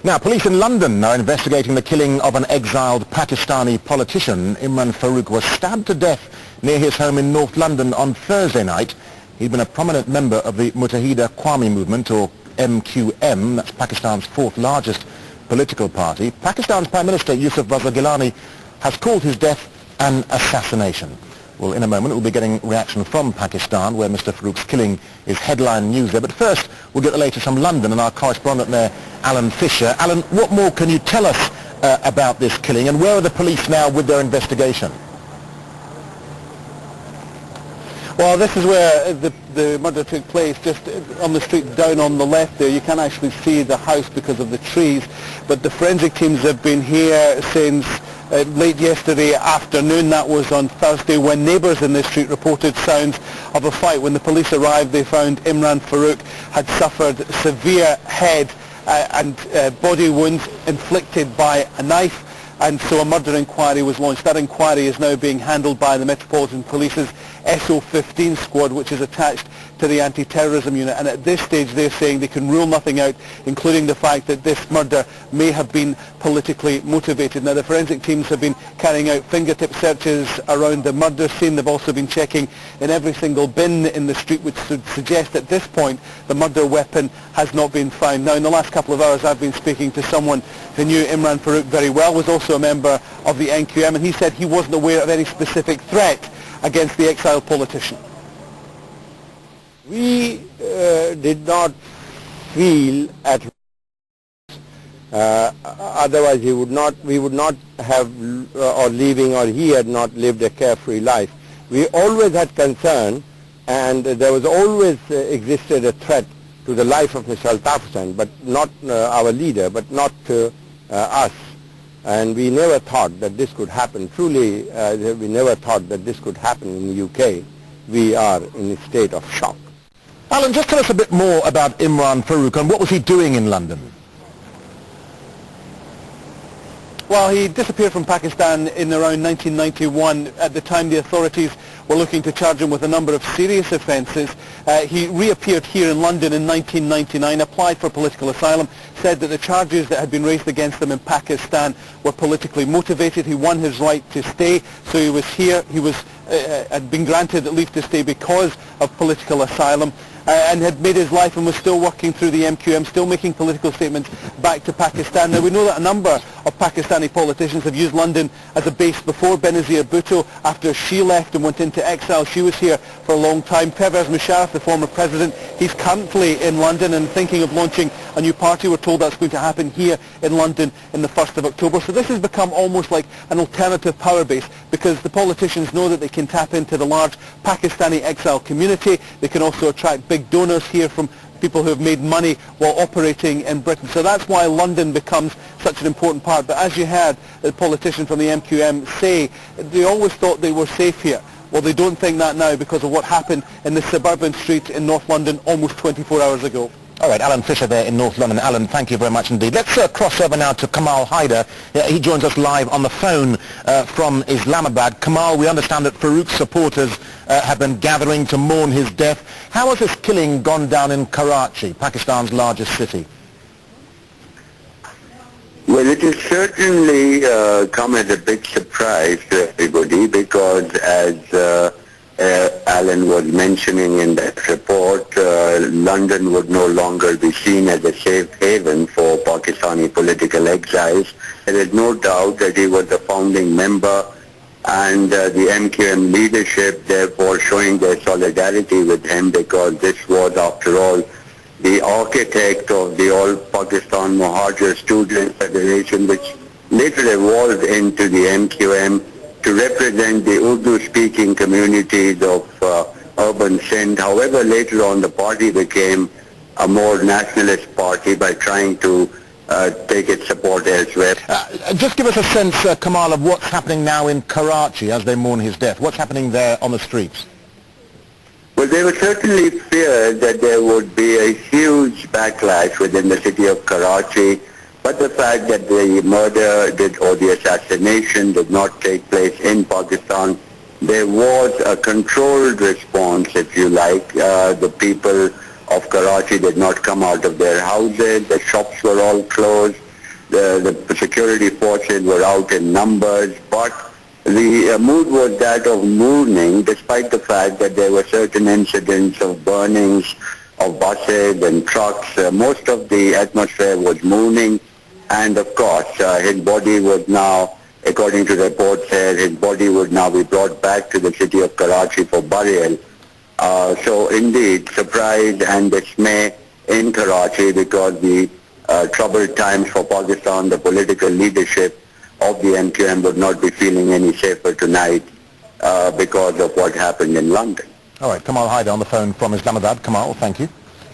Now, police in London are investigating the killing of an exiled Pakistani politician. Imran Farooq was stabbed to death near his home in North London on Thursday night. He'd been a prominent member of the Muttahida Qawmi movement, or MQM, that's Pakistan's fourth largest political party. Pakistan's Prime Minister Yusuf Gilani has called his death an assassination. Well, in a moment we'll be getting reaction from Pakistan, where Mr. Farooq's killing is headline news there. But first, we'll get the latest from London and our correspondent there, Alan Fisher. Alan, what more can you tell us about this killing, and where are the police now with their investigation? Well, this is where the murder took place, just on the street down on the left there. You can't actually see the house because of the trees, but the forensic teams have been here since late yesterday afternoon. That was on Thursday, when neighbours in this street reported sounds of a fight. When the police arrived, they found Imran Farooq had suffered severe head and body wounds inflicted by a knife, and so a murder inquiry was launched. That inquiry is now being handled by the Metropolitan Police's SO15 squad, which is attached to the anti-terrorism unit, and at this stage they're saying they can rule nothing out, including the fact that this murder may have been politically motivated. Now, the forensic teams have been carrying out fingertip searches around the murder scene. They've also been checking in every single bin in the street, which would suggest at this point the murder weapon has not been found. Now, in the last couple of hours I've been speaking to someone who knew Imran Farooq very well, was also a member of the MQM, and he said he wasn't aware of any specific threat against the exiled politician. We did not feel at otherwise we would not have or living, or he had not lived a carefree life. We always had concern, and there was always existed a threat to the life of Mr. Altaf Hussain, but not our leader, but not us. And we never thought that this could happen. Truly, we never thought that this could happen in the UK. We are in a state of shock. Alan, just tell us a bit more about Imran Farooq, and what was he doing in London? Well, he disappeared from Pakistan in around 1991. At the time, the authorities were looking to charge him with a number of serious offences. He reappeared here in London in 1999, applied for political asylum, said that the charges that had been raised against him in Pakistan were politically motivated. He won his right to stay, so he was here. He had been granted leave to stay because of political asylum, and had made his life and was still working through the MQM, still making political statements back to Pakistan. Now, we know that a number of Pakistani politicians have used London as a base before. Benazir Bhutto, after she left and went into exile, she was here for a long time. Pervez Musharraf, the former president, he's currently in London and thinking of launching a new party. We're told that's going to happen here in London in the 1st of October. So this has become almost like an alternative power base, because the politicians know that they can tap into the large Pakistani exile community. They can also attract big donors here from people who have made money while operating in Britain. So that's why London becomes such an important part. But as you heard the politician from the MQM say, they always thought they were safe here. Well, they don't think that now because of what happened in the suburban streets in North London almost 24 hours ago. All right, Alan Fisher there in North London. Alan, thank you very much indeed. Let's cross over now to Kamal Haider. He joins us live on the phone from Islamabad. Kamal, we understand that Farooq's supporters have been gathering to mourn his death. How has this killing gone down in Karachi, Pakistan's largest city? Well, it has certainly come as a big surprise to everybody, because as Alan was mentioning in that report, London would no longer be seen as a safe haven for Pakistani political exiles. There is no doubt that he was a founding member, and the MQM leadership therefore showing their solidarity with him, because this was, after all, the architect of the All Pakistan Muhajir Student Federation, which later evolved into the MQM to represent the Urdu-speaking communities of urban Sindh. However, later on the party became a more nationalist party by trying to take its support elsewhere. Just give us a sense, Kamal, of what's happening now in Karachi as they mourn his death. What's happening there on the streets? Well, they were certainly feared that there would be a huge backlash within the city of Karachi, but the fact that the murder or the assassination did not take place in Pakistan, there was a controlled response, if you like. The people of Karachi did not come out of their houses. The shops were all closed. The security forces were out in numbers, but the mood was that of mourning, despite the fact that there were certain incidents of burnings of buses and trucks. Most of the atmosphere was mourning, and of course his body was now, according to reports here, his body would now be brought back to the city of Karachi for burial. So indeed, surprise and dismay in Karachi, because the troubled times for Pakistan, the political leadership of the MQM would not be feeling any safer tonight because of what happened in London. All right, Kamal Haider on the phone from Islamabad. Kamal, thank you.